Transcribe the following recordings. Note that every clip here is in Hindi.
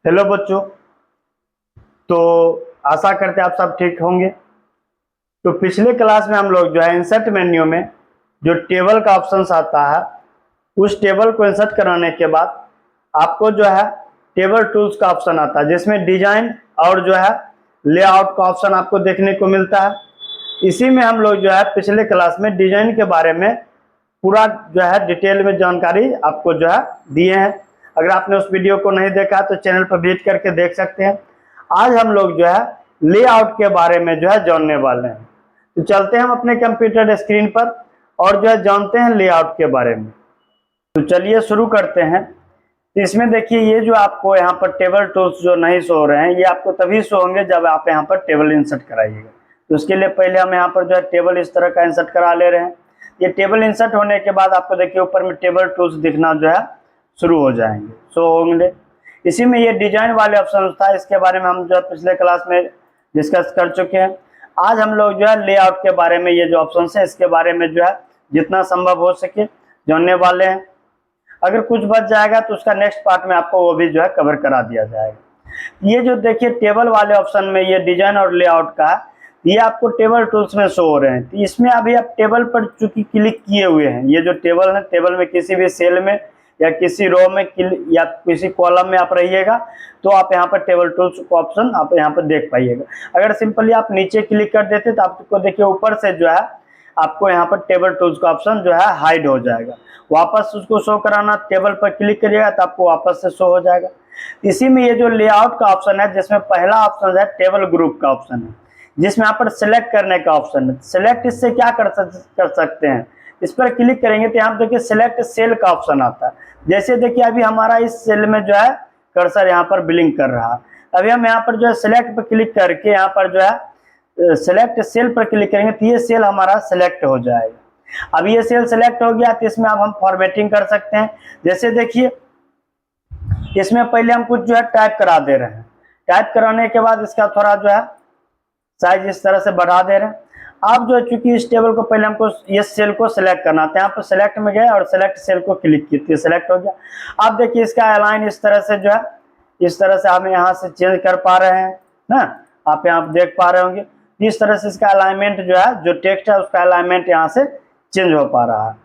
हेलो बच्चों। तो आशा करते हैं आप सब ठीक होंगे। तो पिछले क्लास में हम लोग जो है इंसर्ट मेन्यू में जो टेबल का ऑप्शन आता है उस टेबल को इंसर्ट कराने के बाद आपको जो है टेबल टूल्स का ऑप्शन आता है जिसमें डिजाइन और जो है लेआउट का ऑप्शन आपको देखने को मिलता है। इसी में हम लोग जो है पिछले क्लास में डिजाइन के बारे में पूरा जो है डिटेल में जानकारी आपको जो है दिए हैं। अगर आपने उस वीडियो को नहीं देखा तो चैनल पर विजिट करके देख सकते हैं। आज हम लोग जो है लेआउट के बारे में जो है जानने वाले हैं। तो चलते हैं हम अपने कंप्यूटर स्क्रीन पर और जो है जानते हैं लेआउट के बारे में। तो चलिए शुरू करते हैं। तो इसमें देखिए ये जो आपको यहाँ पर टेबल टूल्स जो नहीं शो हो रहे हैं ये आपको तभी शो होंगे जब आप यहाँ पर टेबल इंसर्ट कराइएगा। तो उसके लिए पहले हम यहाँ पर जो है टेबल इस तरह का इंसर्ट करा ले रहे हैं। ये टेबल इंसर्ट होने के बाद आपको देखिए ऊपर में टेबल टूल्स दिखना जो है शुरू हो जाएंगे, शो होंगे। इसी में ये डिजाइन वाले ऑप्शन था, इसके बारे में हम जो है पिछले क्लास में डिस्कस कर चुके हैं। आज हम लोग जो है लेआउट के बारे में ये जो ऑप्शन है इसके बारे में जो है जितना संभव हो सके जानने वाले हैं। अगर कुछ बच जाएगा तो उसका नेक्स्ट पार्ट में आपको वो भी जो है कवर करा दिया जाएगा। ये जो देखिए टेबल वाले ऑप्शन में ये डिजाइन और लेआउट का ये आपको टेबल टूल्स में शो हो रहे हैं। तो इसमें अभी आप टेबल पर चूंकि क्लिक किए हुए हैं, ये जो टेबल है टेबल में किसी भी सेल में या किसी रो में या किसी कॉलम में आप रहिएगा तो आप यहाँ पर टेबल टूल्स का ऑप्शन आप यहाँ पर देख पाइएगा। अगर सिंपली आप नीचे क्लिक कर देते तो आपको देखिए ऊपर से जो है आपको यहाँ पर टेबल टूल्स का ऑप्शन जो है हाइड हो जाएगा। वापस उसको शो कराना टेबल पर क्लिक करिएगा तो आपको वापस से शो हो जाएगा। इसी में ये जो लेआउट का ऑप्शन है जिसमें पहला ऑप्शन है टेबल ग्रुप का ऑप्शन है जिसमें यहाँ पर सिलेक्ट करने का ऑप्शन है। सिलेक्ट इससे क्या कर सकते हैं, इस पर क्लिक करेंगे तो यहाँ देखिए सिलेक्ट सेल का ऑप्शन आता है। जैसे देखिए अभी हमारा इस सेल में जो है कर्सर यहाँ पर ब्लिंक कर रहा है। अभी हम यहाँ पर जो है सिलेक्ट पर क्लिक करके यहाँ पर जो है सिलेक्ट सेल पर क्लिक करेंगे तो ये सेल हमारा सिलेक्ट हो जाएगा। अब ये सेल सिलेक्ट हो गया तो इसमें अब हम फॉर्मेटिंग कर सकते हैं। जैसे देखिए इसमें पहले हम कुछ जो है टाइप करा दे रहे हैं। टाइप कराने के बाद इसका थोड़ा जो है साइज इस तरह से बढ़ा दे रहे हैं। आप जो है चूंकि इस टेबल को पहले हमको ये सेल को सिलेक्ट करना था, यहाँ पर सिलेक्ट में गए और सिलेक्ट सेल को क्लिक किए, सिलेक्ट हो गया। आप देखिए इसका अलाइन इस तरह से जो है इस तरह से हम यहाँ से चेंज कर पा रहे हैं ना, आप यहाँ देख पा रहे होंगे। इस तरह से इसका अलाइनमेंट जो है जो टेक्स्ट है उसका अलाइनमेंट यहाँ से चेंज हो पा रहा है।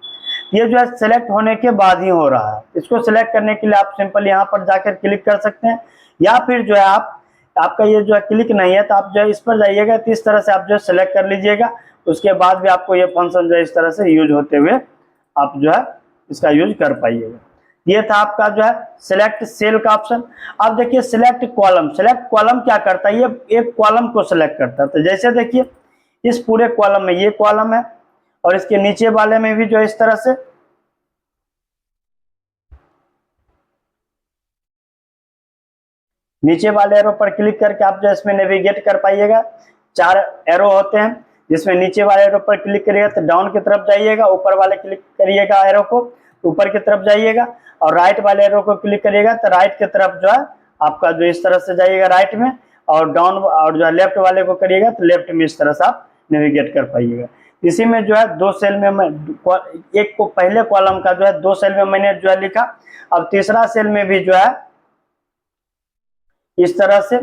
ये जो है सिलेक्ट होने के बाद ही हो रहा है। इसको सिलेक्ट करने के लिए आप सिंपल यहाँ पर जाकर क्लिक कर सकते हैं या फिर जो है आपका ये जो है क्लिक नहीं है तो आप जो है इस पर जाइएगा तो इस तरह से आप जो है सिलेक्ट कर लीजिएगा। उसके बाद भी आपको ये फंक्शन जो है इस तरह से यूज होते हुए आप जो है इसका यूज कर पाइएगा। ये था आपका जो है सिलेक्ट सेल का ऑप्शन। अब देखिए सिलेक्ट कॉलम। सिलेक्ट कॉलम क्या करता है, ये एक कॉलम को सिलेक्ट करता है। तो जैसे देखिए इस पूरे कॉलम में ये कॉलम है और इसके नीचे वाले में भी जो है इस तरह से नीचे वाले एरो पर क्लिक करके आप जो इसमें नेविगेट कर पाइएगा। 4 एरो होते हैं जिसमें नीचे वाले एरो पर क्लिक करिएगा तो डाउन की तरफ जाइएगा, ऊपर वाले क्लिक करिएगा एरो को ऊपर की तरफ जाइएगा और राइट वाले एरो को क्लिक करिएगा तो राइट की तरफ जो है आपका जो इस तरह से जाइएगा राइट में, और डाउन और जो है लेफ्ट वाले को करिएगा तो लेफ्ट में इस तरह से आप नेविगेट कर पाइएगा। इसी में जो है 2 सेल में मैं एक को पहले कॉलम का जो है 2 सेल में मैंने जो है लिखा। अब तीसरा सेल में भी जो है इस तरह से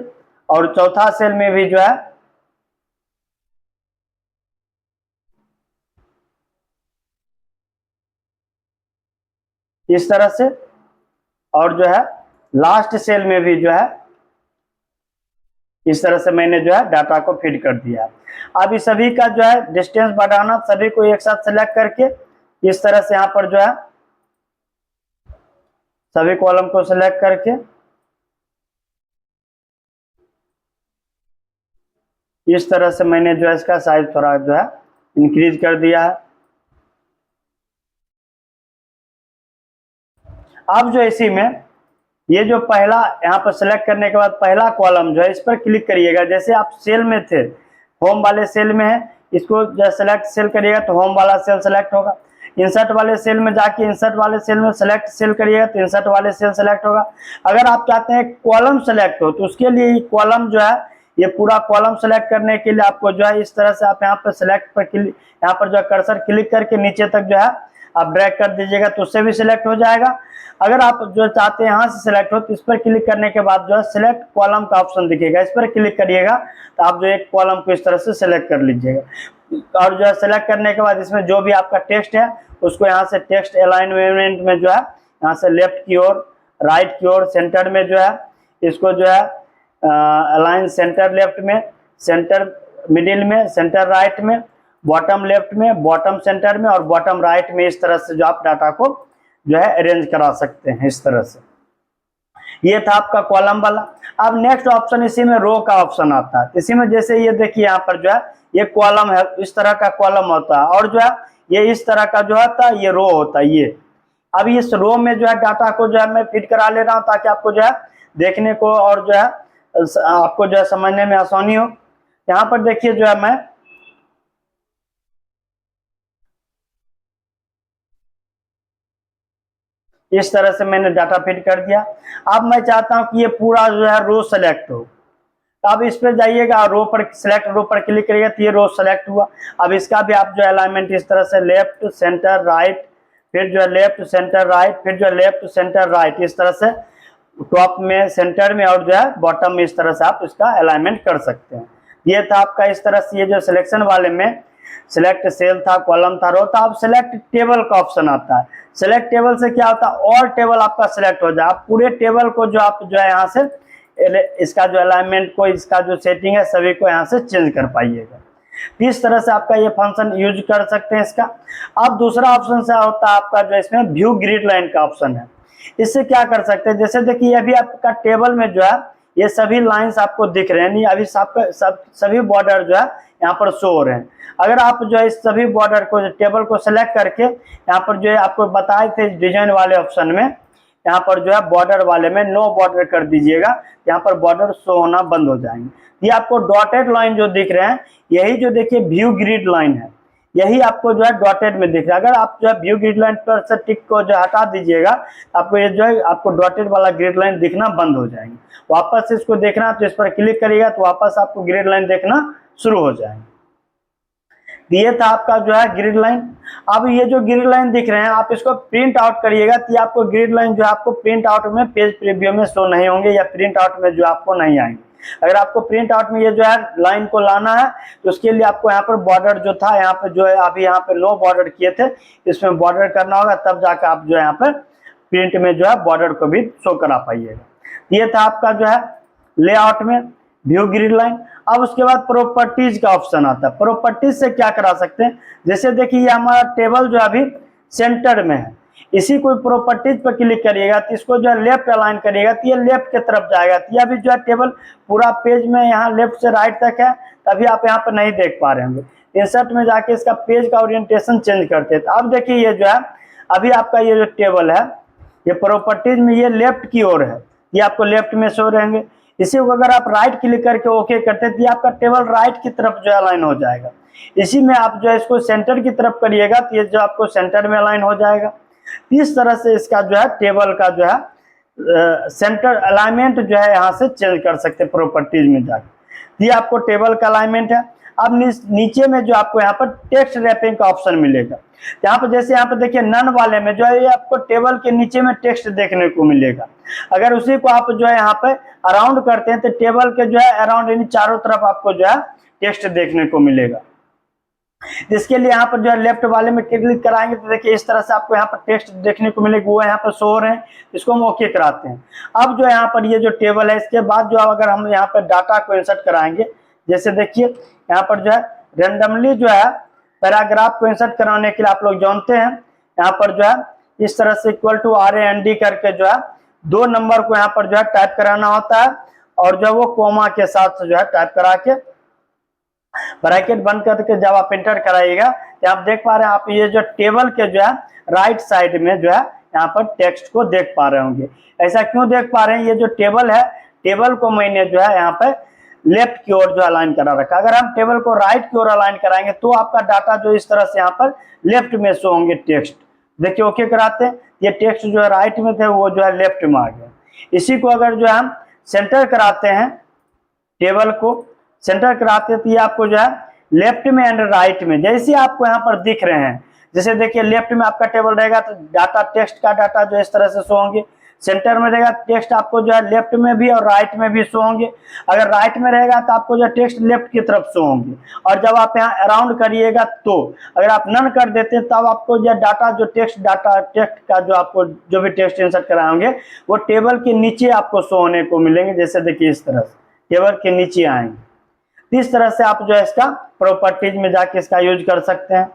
और चौथा सेल में भी जो है इस तरह से, और जो है लास्ट सेल में भी जो है इस तरह से मैंने जो है डाटा को फीड कर दिया। अब इस सभी का जो है डिस्टेंस बढ़ाना, सभी को एक साथ सेलेक्ट करके इस तरह से यहाँ पर जो है सभी कॉलम को सिलेक्ट करके इस तरह से मैंने जो है इसका साइज थोड़ा जो है इंक्रीज कर दिया है। अब जो इसी में ये जो पहला यहाँ पर सिलेक्ट करने के बाद पहला कॉलम जो है इस पर क्लिक करिएगा। जैसे आप सेल में थे, होम वाले सेल में है, इसको जब सेलेक्ट सेल करिएगा तो होम वाला सेल सेलेक्ट होगा। इंसर्ट वाले सेल में जाके इंसर्ट वाले सेल में सेलेक्ट सेल करिएगा तो इंसर्ट वाले सेल सेलेक्ट होगा। अगर आप चाहते हैं कॉलम सेलेक्ट हो तो उसके लिए कॉलम जो है ये पूरा कॉलम सेलेक्ट करने के लिए आपको जो है इस तरह से आप यहाँ पर सिलेक्ट पर यहाँ पर जो है कर्सर क्लिक करके नीचे तक जो है आप ड्रैग कर दीजिएगा तो उससे भी सिलेक्ट हो जाएगा। अगर आप जो चाहते हैं यहाँ से सिलेक्ट हो तो इस पर क्लिक करने के बाद जो है सिलेक्ट कॉलम का ऑप्शन दिखेगा, इस पर क्लिक करिएगा तो आप जो एक कॉलम को इस तरह से सिलेक्ट कर लीजिएगा। और जो है सिलेक्ट करने के बाद इसमें जो भी आपका टेक्स्ट है उसको यहाँ से टेक्स्ट अलाइनमेंट में जो है यहाँ से लेफ्ट की ओर, राइट की ओर, सेंटर में जो है इसको जो है अलाइन सेंटर लेफ्ट में, सेंटर मिडिल में, सेंटर राइट में, बॉटम लेफ्ट में, बॉटम सेंटर में और बॉटम राइट में, इस तरह से जो आप डाटा को जो है अरेंज करा सकते हैं इस तरह से। ये था आपका कॉलम वाला। अब नेक्स्ट ऑप्शन इसी में रो का ऑप्शन आता है। इसी में जैसे ये देखिए यहाँ पर जो है ये कॉलम है, इस तरह का कॉलम होता है और जो है ये इस तरह का जो होता है ये रो होता है ये। अब इस रो में जो है डाटा को जो है मैं फिट करा ले रहा हूँ ताकि आपको जो है देखने को और जो है आपको जो है समझने में आसानी हो। यहाँ पर देखिए जो है मैं इस तरह से मैंने डाटा फिट कर दिया। अब मैं चाहता हूं कि ये पूरा जो है रो सेलेक्ट हो, तो अब इस पर जाइएगा, रो पर सिलेक्ट, रो पर क्लिक करिएगा तो ये रो सेलेक्ट हुआ। अब इसका भी आप जो है अलाइनमेंट इस तरह से लेफ्ट सेंटर राइट, फिर जो है लेफ्ट सेंटर राइट, फिर जो है लेफ्ट सेंटर राइट, इस तरह से टॉप में, सेंटर में और जो है बॉटम में, इस तरह से आप इसका अलाइनमेंट कर सकते हैं। ये था आपका इस तरह से। ये जो सिलेक्शन वाले में सिलेक्ट सेल था, कॉलम था, रो था। अब सिलेक्ट टेबल का ऑप्शन आता है। सिलेक्ट टेबल से क्या होता है, और टेबल आपका सिलेक्ट हो जाए। आप पूरे टेबल को जो आप जो है यहाँ से इसका जो अलाइनमेंट को, इसका जो सेटिंग है सभी को यहाँ से चेंज कर पाइएगा। इस तरह से आपका ये फंक्शन यूज कर सकते हैं इसका। अब दूसरा ऑप्शन से होता है आपका जो इसमें व्यू ग्रिड लाइन का ऑप्शन है। इससे क्या कर सकते हैं, जैसे देखिए अभी आपका टेबल में जो है ये सभी लाइंस आपको दिख रहे हैं, नहीं अभी सभी बॉर्डर जो है यहाँ पर शो हो रहे हैं। अगर आप जो है इस सभी बॉर्डर को, टेबल को सिलेक्ट करके यहाँ पर जो है आपको बताए थे डिजाइन वाले ऑप्शन में, यहाँ पर जो है बॉर्डर वाले में नो बॉर्डर कर दीजिएगा, यहाँ पर बॉर्डर शो होना बंद हो जाएंगे। ये आपको डॉटेड लाइन जो दिख रहे हैं, यही जो देखिए व्यू ग्रिड लाइन है, यही आपको जो है डॉटेड में दिख रहा है। अगर आप जो है व्यू ग्रिड लाइन पर से टिक को जो हटा दीजिएगा, आपको ये जो है आपको डॉटेड वाला ग्रिड लाइन दिखना बंद हो जाएंगे। वापस इसको देखना तो इस पर क्लिक करिएगा तो वापस आपको ग्रिड लाइन देखना शुरू हो जाएंगे। ये था आपका जो है ग्रिड लाइन। अब ये जो ग्रिड लाइन दिख रहे हैं आप इसको प्रिंट आउट करिएगा तो आपको ग्रिड लाइन जो है आपको प्रिंट आउट में पेज प्रीव्यू में शो नहीं होंगे या प्रिंट आउट में जो आपको नहीं आएंगे। अगर आपको प्रिंट आउट में ये जो है लाइन को लाना है तो उसके लिए आपको यहाँ पर बॉर्डर जो था, यहाँ पे जो है अभी यहाँ पे नो बॉर्डर किए थे, इसमें बॉर्डर करना होगा, तब जाकर आप जो है यहाँ पर प्रिंट में जो है बॉर्डर को भी शो करा पाइएगा। ये था आपका जो है लेआउट में व्यू ग्रिड लाइन। अब उसके बाद प्रॉपर्टीज का ऑप्शन आता है। प्रॉपर्टीज से क्या करा सकते हैं, जैसे देखिए ये हमारा टेबल जो अभी सेंटर में है, इसी कोई प्रॉपर्टीज पर क्लिक करिएगा तो इसको जो है लेफ्ट अलाइन करिएगा तो ये लेफ्ट की तरफ जाएगा। तो अभी जो है टेबल पूरा पेज में यहाँ लेफ्ट से राइट तक है, तभी आप यहाँ पर नहीं देख पा रहे होंगे। इंसर्ट में जाके इसका पेज का ओरिएंटेशन चेंज करते हैं। तो अब देखिए ये जो है अभी आपका ये जो टेबल है ये प्रॉपर्टीज में ये लेफ्ट की ओर है, ये आपको लेफ्ट में शो रहेंगे। इसी को अगर आप राइट क्लिक करके ओके करते हैं तो आपका टेबल राइट की तरफ जो है अलाइन हो जाएगा। इसी में आप जो है इसको सेंटर की तरफ करिएगा तो ये जो आपको सेंटर में अलाइन हो जाएगा। इस तरह से इसका जो है टेबल का जो है सेंटर अलाइनमेंट जो है यहाँ से चेंज कर सकते हैं प्रॉपर्टीज में जाकर। ये आपको टेबल का अलाइनमेंट है। अब नीचे में जो आपको यहाँ पर टेक्स्ट रैपिंग का ऑप्शन मिलेगा। यहाँ पर जैसे यहाँ पर देखिए नन वाले में जो है ये आपको टेबल के नीचे में टेक्स्ट देखने को मिलेगा। अगर उसी को आप जो है यहाँ पे अराउंड करते हैं तो टेबल के जो है अराउंड यानी चारों तरफ आपको जो है टेक्स्ट देखने को मिलेगा। इसके लिए यहाँ पर जो है लेफ्ट वाले में क्लिक कराएंगे तो देखिए इस तरह से आपको यहाँ पर टेक्स्ट देखने को मिलेगा, वो यहाँ पर शो हो रहे हैं। इसको हम ओके कराते हैं। अब जो है यहाँ पर ये जो टेबल है इसके बाद जो अगर हम यहाँ पर डाटा को इंसर्ट कराएंगे, जैसे देखिए यहाँ पर जो है रेंडमली जो है पैराग्राफ को इंसर्ट कराने के लिए आप लोग जानते हैं यहाँ पर जो है इस तरह से इक्वल टू RAND करके जो है 2 नंबर को यहाँ पर जो है टाइप कराना होता है और जो वो कोमा के साथ जो है टाइप करा के ब्रैकेट बंद करके जब आप एंटर कराइएगा तो आप देख पा रहे हैं, आप ये जो टेबल के जो है राइट साइड में जो है यहाँ पर टेक्स्ट को देख पा रहे होंगे। ऐसा क्यों देख पा रहे हैं, ये जो टेबल है, टेबल को मैंने जो है यहाँ पर लेफ्ट की ओर जो अलाइन करा रखा। अगर हम टेबल को राइट की ओर अलाइन कराएंगे तो आपका डाटा जो इस तरह से यहाँ पर लेफ्ट में शो होंगे टेक्स्ट। देखिए ओके कराते हैं, ये टेक्स्ट जो है राइट में थे वो जो है लेफ्ट में आ गया। इसी को अगर जो है हम सेंटर कराते हैं, टेबल को सेंटर कराते हैं तो ये आपको जो है लेफ्ट में एंड राइट में जैसे आपको यहाँ पर दिख रहे हैं जैसे देखिए लेफ्ट में आपका टेबल रहेगा तो डाटा टेक्स्ट का डाटा जो इस तरह से शो होंगे, सेंटर में रहेगा टेक्स्ट आपको जो है लेफ्ट में भी और राइट में भी शो होंगे। अगर राइट में रहेगा तो आपको जो टेक्स्ट लेफ्ट की तरफ शो होंगे, और जब आप यहाँ अराउंड करिएगा तो अगर आप नन कर देते हैं तब आपको जो डाटा जो टेक्स्ट का जो आपको जो भी टेक्स्ट इंसर्ट कराएंगे वो टेबल के नीचे आपको शो होने को मिलेंगे। जैसे देखिए इस तरह से टेबल के नीचे आएंगे। इस तरह से आप जो है इसका प्रॉपर्टीज में जाके इसका यूज कर सकते हैं।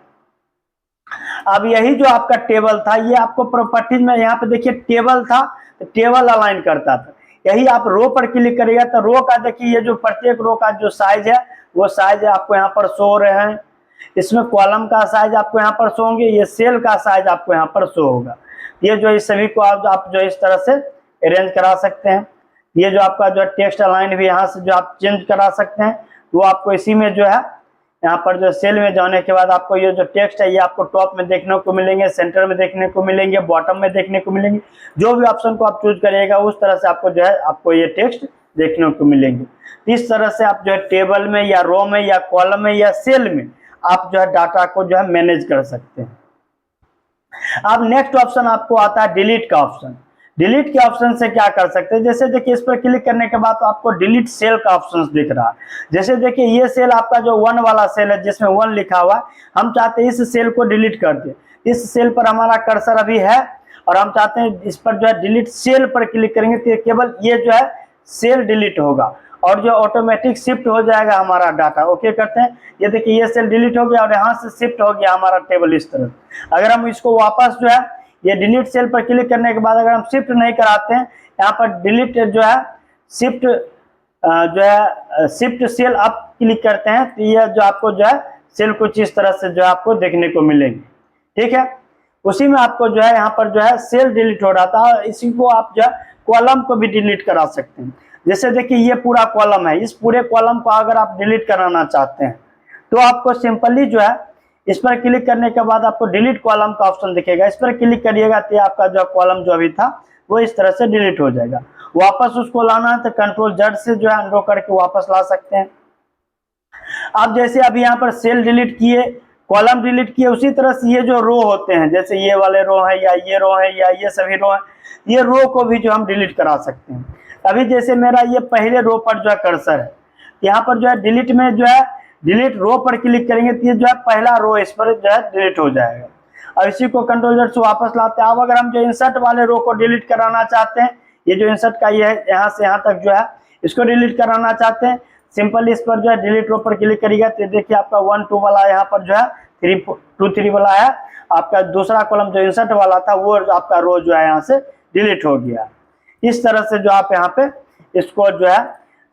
अब यही जो आपका टेबल था ये आपको प्रॉपर्टीज में यहाँ पे देखिए टेबल था तो टेबल अलाइन करता था। यही आप रो पर क्लिक करिएगा तो रो का देखिए ये जो प्रत्येक रो का जो साइज है वो साइज आपको यहाँ पर शो हो रहे हैं। इसमें कॉलम का साइज आपको यहाँ पर शो होंगे, ये सेल का साइज आपको यहाँ पर शो होगा। ये जो इस सभी को आप जो इस तरह से अरेंज करा सकते हैं। ये जो आपका जो टेक्स्ट अलाइन भी यहाँ से जो आप चेंज करा सकते हैं वो आपको इसी में जो है यहाँ पर जो सेल में जाने के बाद आपको ये जो टेक्स्ट है ये आपको टॉप में देखने को मिलेंगे, सेंटर में देखने को मिलेंगे, बॉटम में देखने को मिलेंगे। जो भी ऑप्शन को आप चूज करिएगा उस तरह से आपको जो है आपको ये टेक्स्ट देखने को मिलेंगे। इस तरह से आप जो है टेबल में या रो में या कॉलम में या सेल में आप जो है डाटा को जो है मैनेज कर सकते हैं। अब नेक्स्ट ऑप्शन आपको आता है डिलीट का ऑप्शन। डिलीट के ऑप्शन से क्या कर सकते हैं, जैसे देखिए इस पर क्लिक करने के बाद तो आपको डिलीट सेल का ऑप्शन दिख रहा है। जैसे देखिए ये सेल आपका जो 1 वाला सेल है जिसमें 1 लिखा हुआ है, हम चाहते हैं इस सेल को डिलीट कर दें। इस सेल पर हमारा कर्सर अभी है और हम चाहते हैं इस पर जो है डिलीट सेल पर क्लिक करेंगे तो केवल ये जो है सेल डिलीट होगा और जो ऑटोमेटिक शिफ्ट हो जाएगा हमारा डाटा। ओके करते हैं, ये देखिए ये सेल डिलीट हो गया और यहाँ से शिफ्ट हो गया हमारा टेबल इस तरह। अगर हम इसको वापस जो है ये डिलीट सेल पर क्लिक करने के बाद अगर हम शिफ्ट नहीं कराते हैं यहाँ पर डिलीट जो है शिफ्ट सेल अप क्लिक करते हैं तो ये जो आपको जो है सेल कुछ इस तरह से जो है आपको देखने को मिलेंगे। ठीक है, उसी में आपको जो है यहाँ पर जो है सेल डिलीट हो रहा था, इसी को आप जो है कॉलम को भी डिलीट करा सकते हैं। जैसे देखिए ये पूरा कॉलम है, इस पूरे कॉलम को अगर आप डिलीट कराना चाहते हैं तो आपको सिंपली जो है इस पर क्लिक करने के बाद आपको डिलीट कॉलम का ऑप्शन दिखेगा। इस पर क्लिक करिएगा तो आपका जो कॉलम जो अभी था वो इस तरह से डिलीट हो जाएगा। वापस उसको लाना है तो कंट्रोल Z से जो है अनडू करके वापस ला सकते हैं। अब जैसे अभी यहाँ पर सेल डिलीट किए, कॉलम डिलीट किए, उसी तरह से ये जो रो होते हैं जैसे ये वाले रो है या ये रो है या ये सभी रो है, ये रो को भी जो हम डिलीट करा सकते हैं। अभी जैसे मेरा ये पहले रो पर जो है कर्सर है, यहाँ पर जो है डिलीट में जो है डिलीट रो पर क्लिक करेंगे तो ये जो है पहला रो इस पर जो है डिलीट हो जाएगा। और इसी को कंट्रोल Z से वापस लाते हैं। अब अगर हम जो इंसर्ट वाले रो को डिलीट कराना चाहते हैं, ये जो इंसर्ट का ये है यहाँ से यहाँ तक जो है इसको डिलीट कराना चाहते हैं, सिंपल इस पर जो है डिलीट रो पर क्लिक करिएगा तो देखिए आपका 1 2 वाला यहाँ पर जो है 3 2 3 वाला है, आपका दूसरा कॉलम जो इंसर्ट वाला था वो आपका रो जो है यहाँ से डिलीट हो गया। इस तरह से जो आप यहाँ पे इसको जो है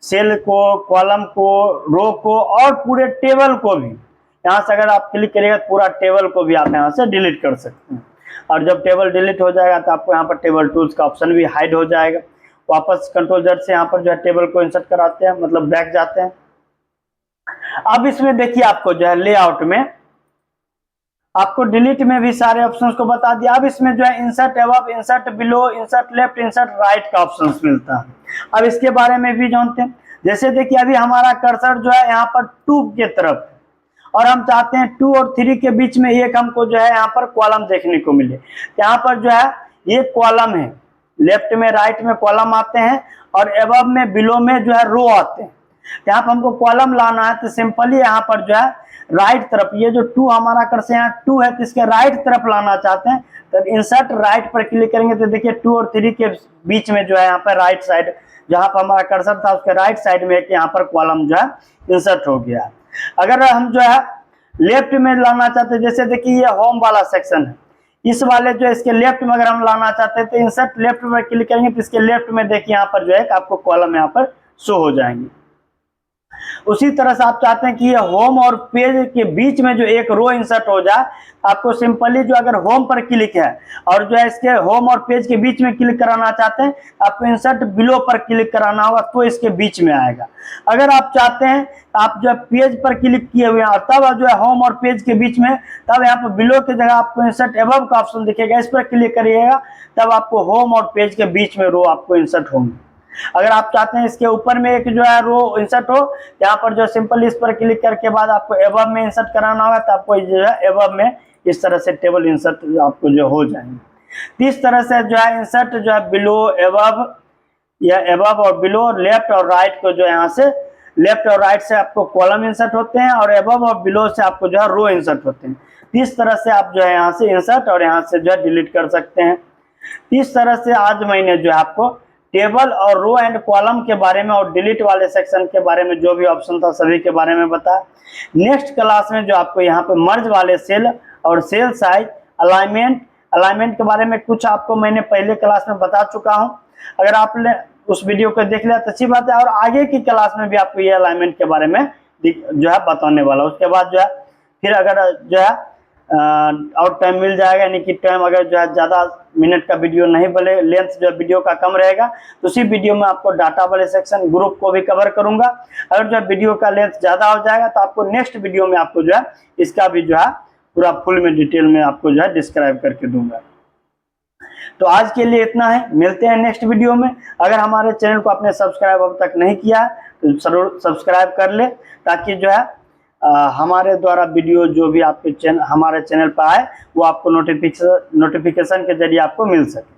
सेल को, कॉलम को, रो को और पूरे टेबल को भी यहाँ से अगर आप क्लिक करिएगा पूरा टेबल को भी आप यहाँ से डिलीट कर सकते हैं। और जब टेबल डिलीट हो जाएगा तो आपको यहाँ पर टेबल टूल्स का ऑप्शन भी हाइड हो जाएगा। वापस कंट्रोल Z से यहाँ पर जो है टेबल को इंसर्ट कराते हैं, मतलब बैक जाते हैं। अब इसमें देखिए आपको जो है लेआउट में आपको डिलीट में भी सारे ऑप्शंस को बता दिया। अब इसमें जो है insert above, insert below, insert left, insert right का ऑप्शंस मिलता है। अब इसके बारे में भी जानते हैं। जैसे देखिए अभी हमारा कर्सर जो है यहाँ पर 2 के तरफ है और हम चाहते हैं 2 और 3 के बीच में एक हमको जो है यहाँ पर कॉलम देखने को मिले। यहाँ पर जो है ये कॉलम है, लेफ्ट में राइट में कॉलम आते हैं और अबव में बिलो में जो है रो आते हैं। यहाँ पर हमको कॉलम लाना है तो सिंपली यहाँ पर जो है राइट तरफ, ये जो 2 हमारा कर्सर यहाँ 2 है तो इसके राइट तरफ लाना चाहते हैं तो इंसर्ट राइट पर क्लिक करेंगे तो देखिए 2 और 3 के बीच में जो है यहाँ पर राइट साइड जहाँ पर हमारा कर्सर था उसके राइट साइड में यहाँ पर कॉलम जो है इंसर्ट हो गया। अगर हम जो है लेफ्ट में लाना चाहते हैं, जैसे देखिए ये होम वाला सेक्शन है, इस वाले जो इसके लेफ्ट में अगर हम लाना चाहते हैं तो इंसर्ट लेफ्ट पर क्लिक करेंगे तो इसके लेफ्ट में देखिए यहाँ पर जो है आपको कॉलम यहाँ पर शो हो जाएंगे। उसी तरह से आप चाहते हैं कि ये होम और पेज के बीच में जो एक रो इंसर्ट हो जाए, आपको सिंपली जो अगर होम पर क्लिक है और जो है इसके होम और पेज के बीच में क्लिक कराना चाहते हैं आपको इंसर्ट बिलो पर क्लिक कराना होगा तो इसके बीच में आएगा। अगर आप चाहते हैं आप जो है पेज पर क्लिक किए हुए हैं और तब जो है होम और पेज के बीच में, तब यहाँ पर बिलो की जगह आपको इंसर्ट अबव का ऑप्शन दिखेगा, इस पर क्लिक करिएगा तब आपको होम और पेज के बीच में रो आपको इंसर्ट होंगे। अगर आप चाहते हैं इसके ऊपर में एक जो है रो इंसर्ट हो, यहाँ पर जो सिंपल इस पर क्लिक करके बाद आपको एबव में इंसर्ट कराना होगा तो आपको जो है एबव में इस तरह से टेबल इंसर्ट आपको जो हो जाएंगे। इस तरह से जो है इंसर्ट जो है बिलो, एबव या एबव और बिलो, लेफ्ट और राइट को जो है यहाँ से लेफ्ट और राइट से आपको कॉलम इंसर्ट होते हैं और एबव और बिलो से आपको जो है रो इंसर्ट होते हैं। इस तरह से आप जो है यहाँ से इंसर्ट और यहाँ से जो है डिलीट कर सकते हैं। इस तरह से आज मैंने जो है आपको टेबल और रो एंड कॉलम के बारे में और डिलीट वाले सेक्शन के बारे में जो भी ऑप्शन था सभी के बारे में बताया। नेक्स्ट क्लास में जो आपको यहाँ पे मर्ज वाले सेल और सेल साइज, अलाइनमेंट के बारे में कुछ आपको मैंने पहले क्लास में बता चुका हूँ। अगर आपने उस वीडियो को देख लिया तो अच्छी बात है, और आगे की क्लास में भी आपको ये अलाइनमेंट के बारे में जो है बताने वाला। उसके बाद जो है फिर अगर जो है और टाइम मिल जाएगा, यानी कि टाइम अगर जो है ज़्यादा मिनट का वीडियो नहीं बने, लेंथ जो वीडियो का कम रहेगा, तो उसी वीडियो में आपको डाटा वाले सेक्शन ग्रुप को भी कवर करूंगा। अगर जो वीडियो का लेंथ ज़्यादा हो जाएगा तो आपको नेक्स्ट वीडियो में आपको जो है इसका भी जो है पूरा फुल में डिटेल में आपको जो है डिस्क्राइब करके दूंगा। तो आज के लिए इतना है, मिलते हैं नेक्स्ट वीडियो में। अगर हमारे चैनल को आपने सब्सक्राइब अब तक नहीं किया तो जरूर सब्सक्राइब कर ले, ताकि जो है हमारे द्वारा वीडियो जो भी आपके हमारे चैनल पर आए वो आपको नोटिफिकेशन के जरिए आपको मिल सके।